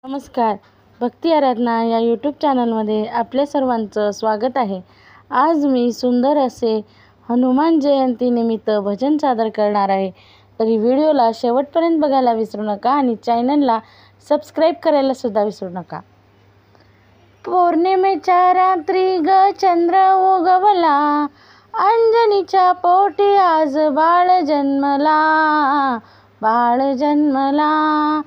नमस्कार. भक्ती आराधना या यूट्यूब चॅनलमध्ये आपल्या सर्वांचं स्वागत आहे. आज मी सुंदर असे हनुमान जयंतीनिमित्त भजन सादर करणार आहे. तरी व्हिडिओला शेवटपर्यंत बघायला विसरू नका आणि चॅनलला सबस्क्राईब करायला सुद्धा विसरू नका. पौर्णिमेच्या रात्री ग चंद्र उगवला, अंजनीच्या पोटी आज बाळ जन्मला. बाळ जन्मला,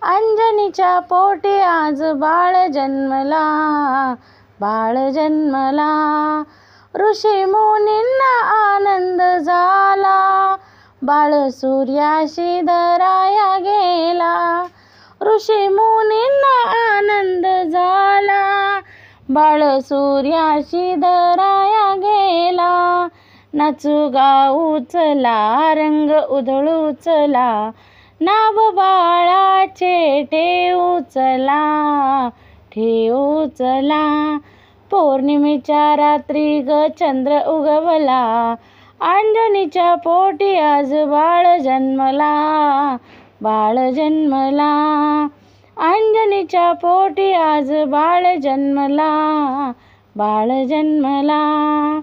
अंजनीच्या पोटी आज बाळ जन्मला. बाळ जन्मला, ऋषी मुनींना आनंद झाला, बाळ सूर्याशी धराया गेला. ऋषी मुनींना आनंद झाला, बाळ सूर्याशी धराया गेला. नाचू गाऊ चला, रंग उधळू चला, नाव बाळाचे ठेवू चला. ठेवू चला. पौर्णिमेच्या रात्री ग चंद्र उगवला, अंजनीच्या पोटी आज बाळ जन्मला. बाळ जन्मला, अंजनीच्या पोटी आज बाळ जन्मला. बाळ जन्मला,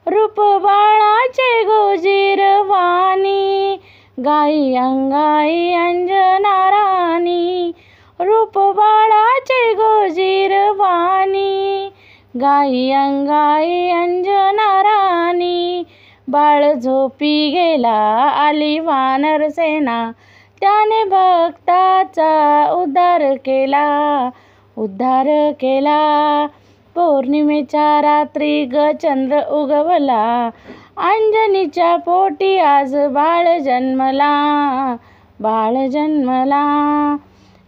रूप बाळाचे गोजीरवाणी, गाई अंगाई अंजना राणी. रूप बाळाचे गोजीरवाणी, गाई अंगाई अंजना राणी. बाळ झोपी गेला, आली वानर सेना, त्याने भक्ताचा उद्धार केला. उद्धार केला. पौर्णिमेच्या रात्री ग चंद्र उगवला, अंजनीच्या पोटी आज बाळ जन्मला. बाळ जन्मला.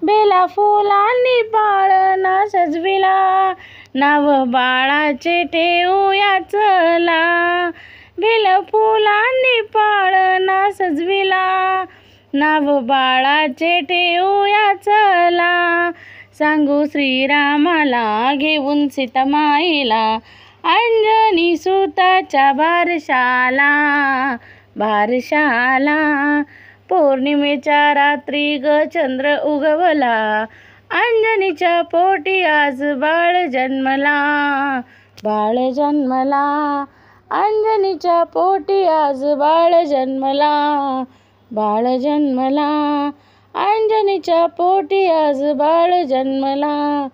बेला फुलांनी पाळणा सजविला, नाव बाळाचे ठेवूया चला. बेला फुलांनी पाळणा सजविला, नाव बाळाचे ठेवूया चला. सांगू श्रीरामाला घेऊन सीतामाईला, अंजनी सुताच्या बारशाला. बारशाला. पौर्णिमेच्या रात्री ग चंद्र उगवला, अंजनीच्या पोटी आज बाळ जन्मला. बाळ जन्मला, अंजनीच्या पोटी आज बाळ जन्मला. बाळ जन्मला, अंजनीच्या पोटी आज बाळ जन्मला.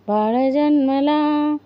बाळ जन्मला.